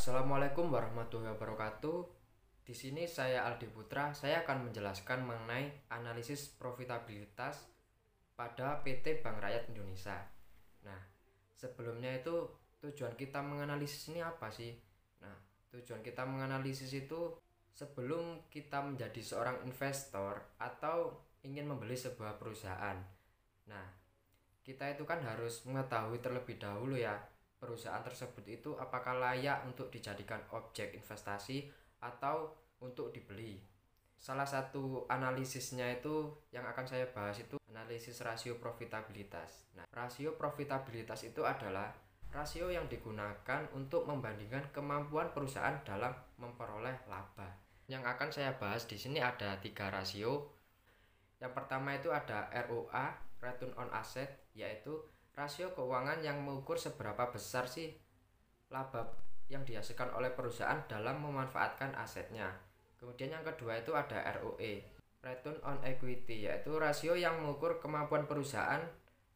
Assalamualaikum warahmatullahi wabarakatuh. Di sini saya Aldi Putra. Saya akan menjelaskan mengenai analisis profitabilitas pada PT Bank Rakyat Indonesia. Nah, sebelumnya itu tujuan kita menganalisis ini apa sih? Nah, tujuan kita menganalisis itu sebelum kita menjadi seorang investor atau ingin membeli sebuah perusahaan. Nah, kita itu kan harus mengetahui terlebih dahulu ya, perusahaan tersebut itu apakah layak untuk dijadikan objek investasi atau untuk dibeli. Salah satu analisisnya itu yang akan saya bahas itu analisis rasio profitabilitas. Nah, rasio profitabilitas itu adalah rasio yang digunakan untuk membandingkan kemampuan perusahaan dalam memperoleh laba. Yang akan saya bahas di sini ada 3 rasio. Yang pertama itu ada ROA, Return on Asset, yaitu rasio keuangan yang mengukur seberapa besar sih laba yang dihasilkan oleh perusahaan dalam memanfaatkan asetnya. Kemudian yang kedua itu ada ROE, Return on Equity, yaitu rasio yang mengukur kemampuan perusahaan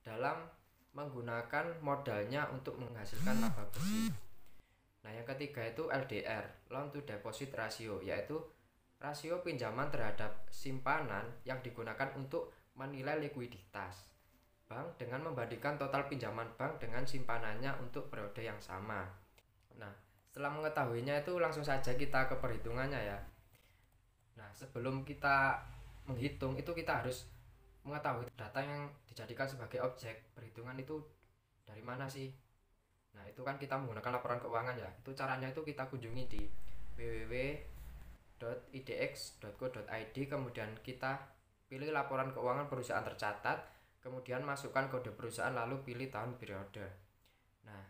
dalam menggunakan modalnya untuk menghasilkan laba bersih. Nah, yang ketiga itu LDR, Loan to Deposit Ratio, yaitu rasio pinjaman terhadap simpanan yang digunakan untuk menilai likuiditas bank dengan membandingkan total pinjaman bank dengan simpanannya untuk periode yang sama. Nah, setelah mengetahuinya itu langsung saja kita ke perhitungannya ya. Nah, sebelum kita menghitung itu kita harus mengetahui data yang dijadikan sebagai objek perhitungan itu dari mana sih. Nah, itu kan kita menggunakan laporan keuangan ya. Itu caranya itu kita kunjungi di www.idx.co.id, kemudian kita pilih laporan keuangan perusahaan tercatat, kemudian masukkan kode perusahaan lalu pilih tahun periode. Nah,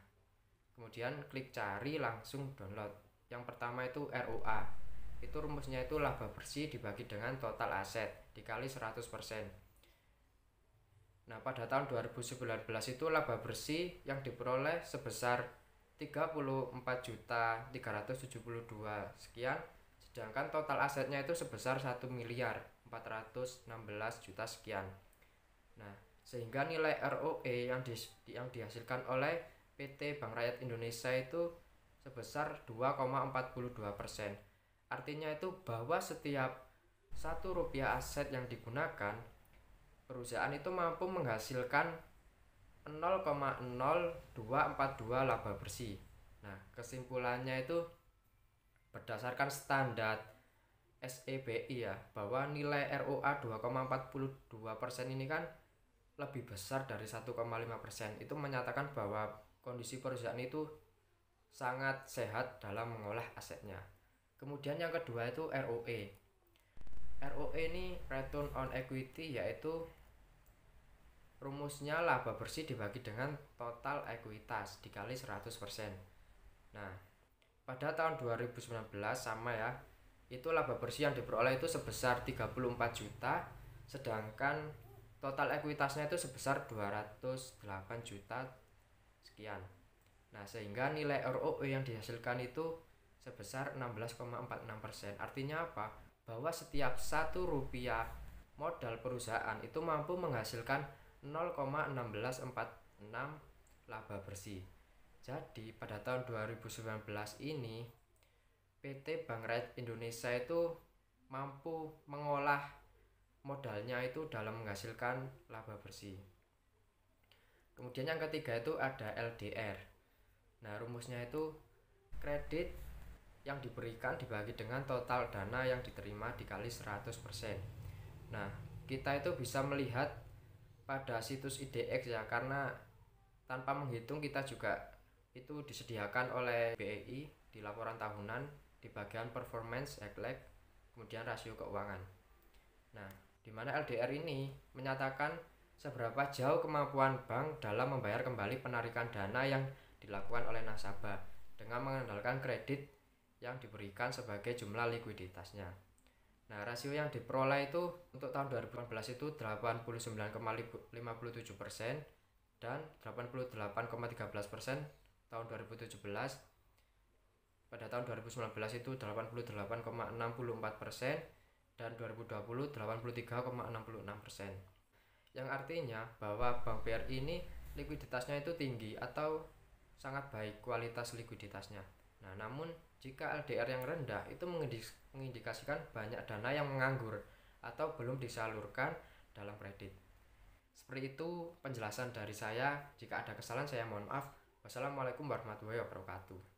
kemudian klik cari, langsung download. Yang pertama itu ROA. Itu rumusnya itu laba bersih dibagi dengan total aset dikali 100%. Nah, pada tahun 2019 itu laba bersih yang diperoleh sebesar 34.372 sekian, sedangkan total asetnya itu sebesar 1.416 juta sekian. Nah, sehingga nilai ROE yang dihasilkan oleh PT Bank Rakyat Indonesia itu sebesar 2,42%. Artinya itu bahwa setiap Rp1 aset yang digunakan, perusahaan itu mampu menghasilkan 0,0242 laba bersih. Nah, kesimpulannya itu berdasarkan standar SEBI ya, bahwa nilai ROA 2,42% ini kan lebih besar dari 1,5%. Itu menyatakan bahwa kondisi perusahaan itu sangat sehat dalam mengolah asetnya. Kemudian yang kedua itu ROE. ROE ini Return on Equity, yaitu rumusnya laba bersih dibagi dengan total ekuitas dikali 100%. Nah, pada tahun 2019 sama ya, itu laba bersih yang diperoleh itu sebesar 34 juta, sedangkan total ekuitasnya itu sebesar 208 juta sekian. Nah, sehingga nilai ROE yang dihasilkan itu sebesar 16,46%. Artinya apa? Bahwa setiap Rp1 modal perusahaan itu mampu menghasilkan 0,1646 laba bersih. Jadi pada tahun 2019 ini PT Bank Rakyat Indonesia itu mampu mengolah modalnya itu dalam menghasilkan laba bersih. Kemudian yang ketiga itu ada LDR. Nah, rumusnya itu kredit yang diberikan dibagi dengan total dana yang diterima dikali 100%. Nah, kita itu bisa melihat pada situs IDX ya, karena tanpa menghitung kita juga itu disediakan oleh BEI di laporan tahunan di bagian performance, ECLEC, kemudian rasio keuangan. Nah, di mana LDR ini menyatakan seberapa jauh kemampuan bank dalam membayar kembali penarikan dana yang dilakukan oleh nasabah dengan mengandalkan kredit yang diberikan sebagai jumlah likuiditasnya. Nah, rasio yang diperoleh itu untuk tahun 2018 itu 89,57% dan 88,13% tahun 2017. Pada tahun 2019 itu 88,64% dan 2020 83,66%. Yang artinya bahwa Bank BRI ini likuiditasnya itu tinggi atau sangat baik kualitas likuiditasnya. Nah, namun jika LDR yang rendah itu mengindikasikan banyak dana yang menganggur atau belum disalurkan dalam kredit. Seperti itu penjelasan dari saya. Jika ada kesalahan saya mohon maaf. Wassalamualaikum warahmatullahi wabarakatuh.